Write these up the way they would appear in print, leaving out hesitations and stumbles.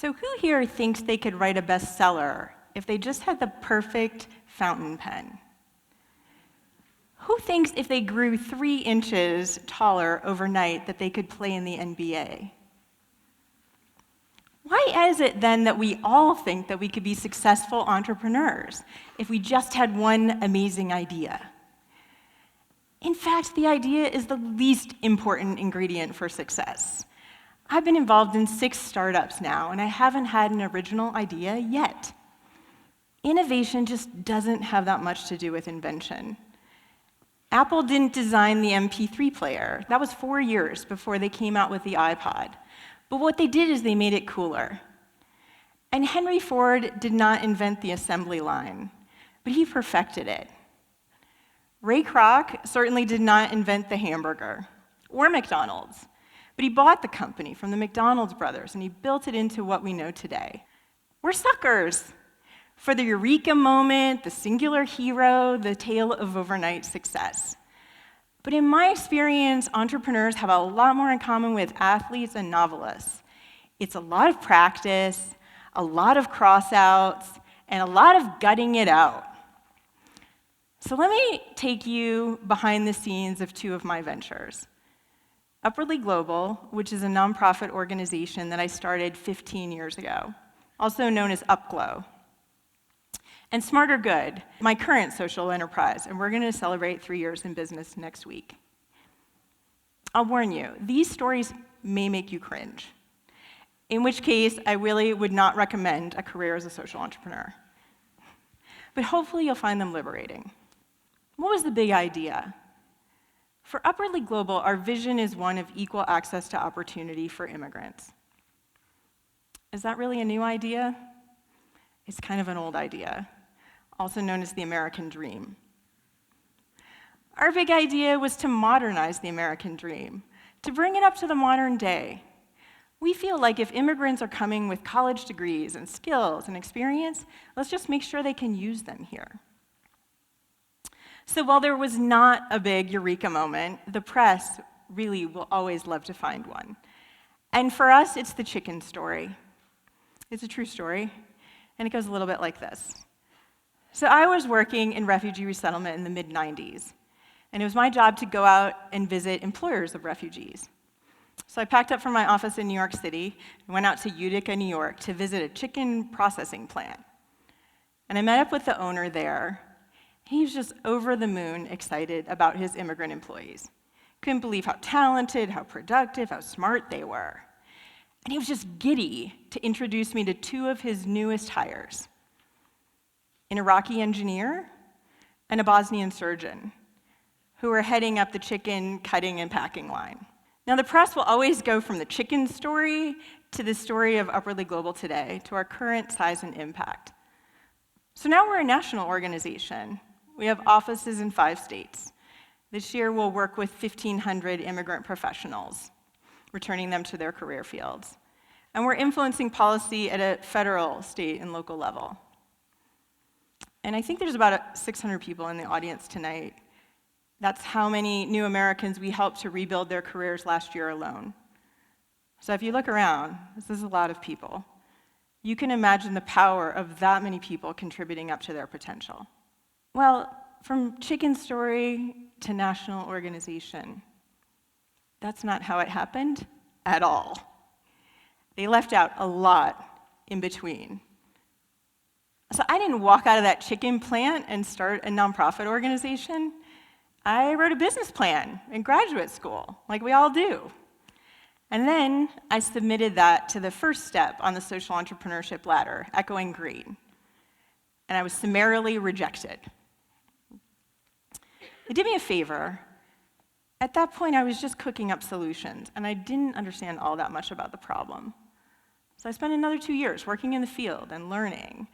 So who here thinks they could write a bestseller if they just had the perfect fountain pen? Who thinks if they grew 3 inches taller overnight that they could play in the NBA? Why is it then that we all think that we could be successful entrepreneurs if we just had one amazing idea? In fact, the idea is the least important ingredient for success. I've been involved in 6 startups now, and I haven't had an original idea yet. Innovation just doesn't have that much to do with invention. Apple didn't design the MP3 player. That was 4 years before they came out with the iPod. But what they did is they made it cooler. And Henry Ford did not invent the assembly line, but he perfected it. Ray Kroc certainly did not invent the hamburger or McDonald's, but he bought the company from the McDonald's brothers and he built it into what we know today. We're suckers for the eureka moment, the singular hero, the tale of overnight success. But in my experience, entrepreneurs have a lot more in common with athletes and novelists. It's a lot of practice, a lot of cross-outs, and a lot of gutting it out. So let me take you behind the scenes of 2 of my ventures. Upwardly Global, which is a nonprofit organization that I started 15 years ago, also known as Upglow. And Smarter Good, my current social enterprise, and we're going to celebrate 3 years in business next week. I'll warn you, these stories may make you cringe, in which case I really would not recommend a career as a social entrepreneur. But hopefully you'll find them liberating. What was the big idea? For Upwardly Global, our vision is one of equal access to opportunity for immigrants. Is that really a new idea? It's kind of an old idea, also known as the American dream. Our big idea was to modernize the American dream, to bring it up to the modern day. We feel like if immigrants are coming with college degrees and skills and experience, let's just make sure they can use them here. So while there was not a big eureka moment, the press really will always love to find one. And for us, it's the chicken story. It's a true story, and it goes a little bit like this. So I was working in refugee resettlement in the mid-90s, and it was my job to go out and visit employers of refugees. So I packed up from my office in New York City and went out to Utica, New York to visit a chicken processing plant. And I met up with the owner there. He was just over the moon excited about his immigrant employees. Couldn't believe how talented, how productive, how smart they were. And he was just giddy to introduce me to 2 of his newest hires, an Iraqi engineer and a Bosnian surgeon, who were heading up the chicken cutting and packing line. Now, the press will always go from the chicken story to the story of Upwardly Global today, to our current size and impact. So now we're a national organization. We have offices in 5 states. This year, we'll work with 1,500 immigrant professionals, returning them to their career fields. And we're influencing policy at a federal, state, and local level. And I think there's about 600 people in the audience tonight. That's how many new Americans we helped to rebuild their careers last year alone. So if you look around, this is a lot of people. You can imagine the power of that many people contributing up to their potential. Well, from chicken story to national organization, that's not how it happened at all. They left out a lot in between. So I didn't walk out of that chicken plant and start a nonprofit organization. I wrote a business plan in graduate school, like we all do. And then I submitted that to the first step on the social entrepreneurship ladder, Echoing Green. And I was summarily rejected. It did me a favor. At that point, I was just cooking up solutions, and I didn't understand all that much about the problem. So I spent another 2 years working in the field and learning,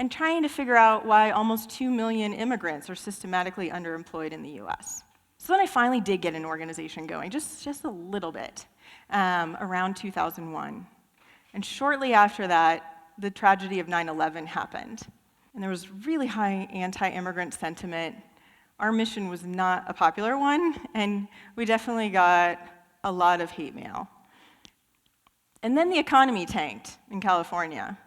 and trying to figure out why almost 2 million immigrants are systematically underemployed in the US. So then I finally did get an organization going, just a little bit, around 2001. And shortly after that, the tragedy of 9/11 happened. And there was really high anti-immigrant sentiment. Our mission was not a popular one, and we definitely got a lot of hate mail. And then the economy tanked in California.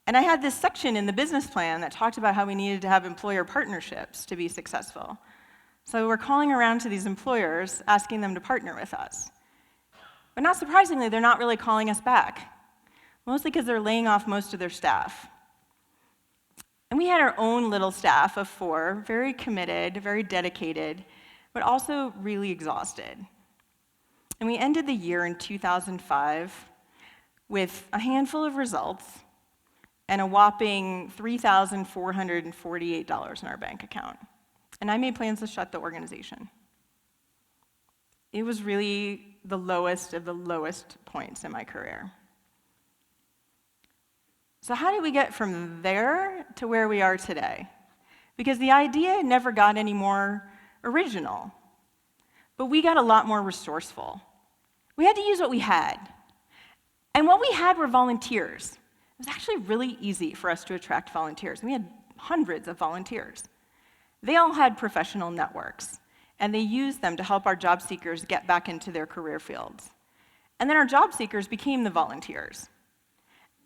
And I had this section in the business plan that talked about how we needed to have employer partnerships to be successful. So we're calling around to these employers, asking them to partner with us. But not surprisingly, they're not really calling us back, mostly because they're laying off most of their staff. And we had our own little staff of 4, very committed, very dedicated, but also really exhausted. And we ended the year in 2005 with a handful of results and a whopping $3,448 in our bank account. And I made plans to shut the organization. It was really the lowest of the lowest points in my career. So how did we get from there to where we are today? Because the idea never got any more original, but we got a lot more resourceful. We had to use what we had. And what we had were volunteers. It was actually really easy for us to attract volunteers. We had hundreds of volunteers. They all had professional networks, and they used them to help our job seekers get back into their career fields. And then our job seekers became the volunteers.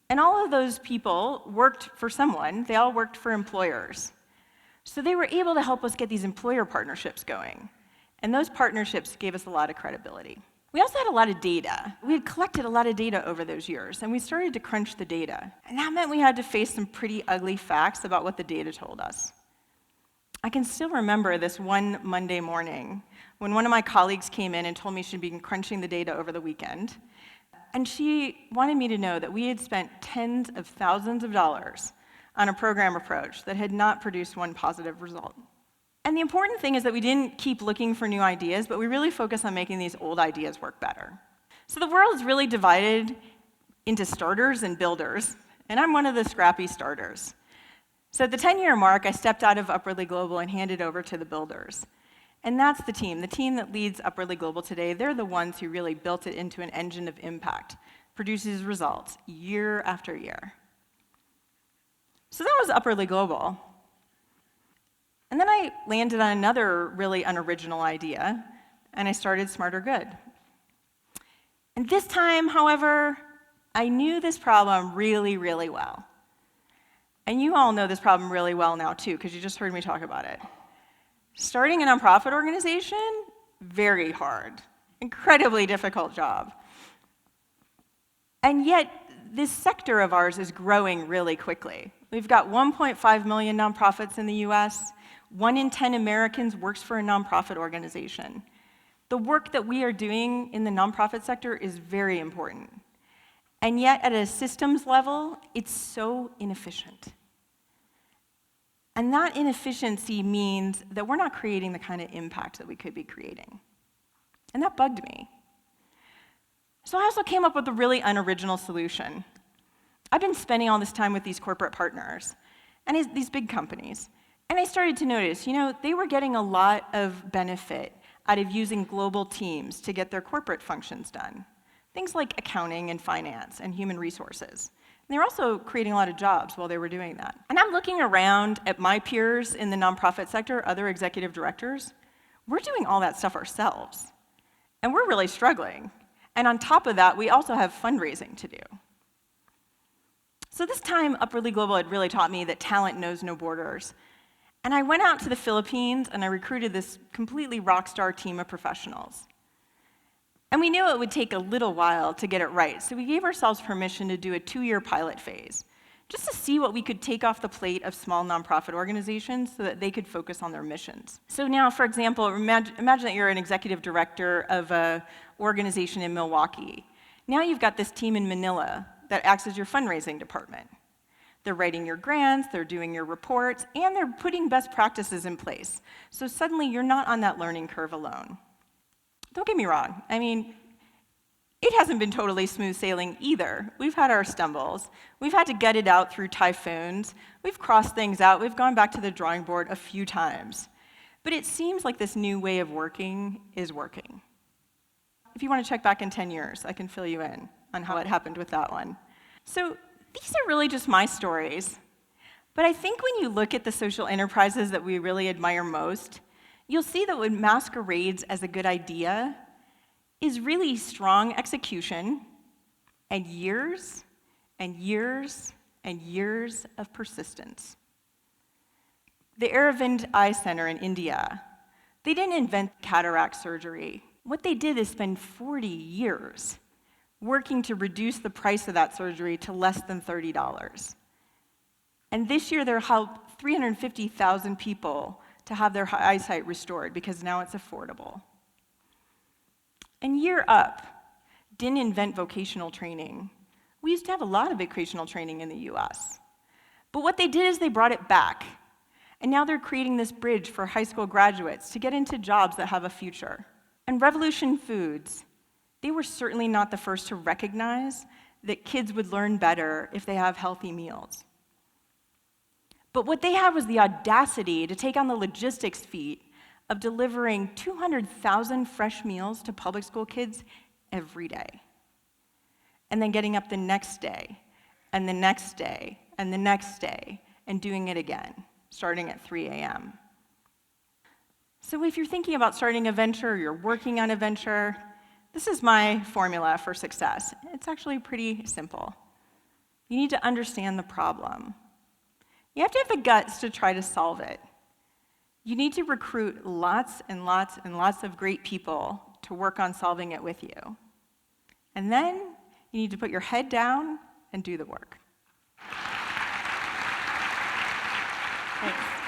And all of those people worked for someone. They all worked for employers. So they were able to help us get these employer partnerships going. And those partnerships gave us a lot of credibility. We also had a lot of data. We had collected a lot of data over those years, and we started to crunch the data. And that meant we had to face some pretty ugly facts about what the data told us. I can still remember this one Monday morning when one of my colleagues came in and told me she'd been crunching the data over the weekend. And she wanted me to know that we had spent tens of thousands of dollars on a program approach that had not produced one positive result. And the important thing is that we didn't keep looking for new ideas, but we really focused on making these old ideas work better. So the world is really divided into starters and builders, and I'm one of the scrappy starters. So at the 10-year mark, I stepped out of Upwardly Global and handed over to the builders. And that's the team that leads Upwardly Global today. They're the ones who really built it into an engine of impact, produces results year after year. So that was Upwardly Global. And then I landed on another really unoriginal idea, and I started Smarter Good. And this time, however, I knew this problem really, really well. And you all know this problem really well now, too, because you just heard me talk about it. Starting a nonprofit organization, very hard, incredibly difficult job. And yet, this sector of ours is growing really quickly. We've got 1.5 million nonprofits in the US. 1 in 10 Americans works for a nonprofit organization. The work that we are doing in the nonprofit sector is very important. And yet, at a systems level, it's so inefficient. And that inefficiency means that we're not creating the kind of impact that we could be creating. And that bugged me. So I also came up with a really unoriginal solution. I've been spending all this time with these corporate partners and these big companies. And I started to notice, they were getting a lot of benefit out of using global teams to get their corporate functions done. Things like accounting and finance and human resources. And they were also creating a lot of jobs while they were doing that. And I'm looking around at my peers in the nonprofit sector, other executive directors. We're doing all that stuff ourselves. And we're really struggling. And on top of that, we also have fundraising to do. So this time, Upwardly Global had really taught me that talent knows no borders. And I went out to the Philippines and I recruited this completely rock star team of professionals. And we knew it would take a little while to get it right, so we gave ourselves permission to do a 2-year pilot phase, just to see what we could take off the plate of small nonprofit organizations so that they could focus on their missions. So now, for example, imagine that you're an executive director of an organization in Milwaukee. Now you've got this team in Manila that acts as your fundraising department. They're writing your grants, they're doing your reports, and they're putting best practices in place. So suddenly you're not on that learning curve alone. Don't get me wrong, it hasn't been totally smooth sailing either. We've had our stumbles. We've had to gut it out through typhoons. We've crossed things out. We've gone back to the drawing board a few times. But it seems like this new way of working is working. If you want to check back in 10 years, I can fill you in on how it happened with that one. So these are really just my stories. But I think when you look at the social enterprises that we really admire most, you'll see that what masquerades as a good idea is really strong execution, and years and years and years of persistence. The Aravind Eye Center in India, they didn't invent cataract surgery. What they did is spend 40 years working to reduce the price of that surgery to less than $30. And this year, they'll help 350,000 people to have their eyesight restored because now it's affordable. And Year Up didn't invent vocational training. We used to have a lot of vocational training in the US. But what they did is they brought it back. And now they're creating this bridge for high school graduates to get into jobs that have a future. And Revolution Foods, they were certainly not the first to recognize that kids would learn better if they have healthy meals. But what they had was the audacity to take on the logistics feat of delivering 200,000 fresh meals to public school kids every day. And then getting up the next day, and the next day, and the next day, and doing it again, starting at 3 a.m. So if you're thinking about starting a venture, or you're working on a venture, this is my formula for success. It's actually pretty simple. You need to understand the problem. You have to have the guts to try to solve it. You need to recruit lots and lots and lots of great people to work on solving it with you. And then you need to put your head down and do the work. Thanks.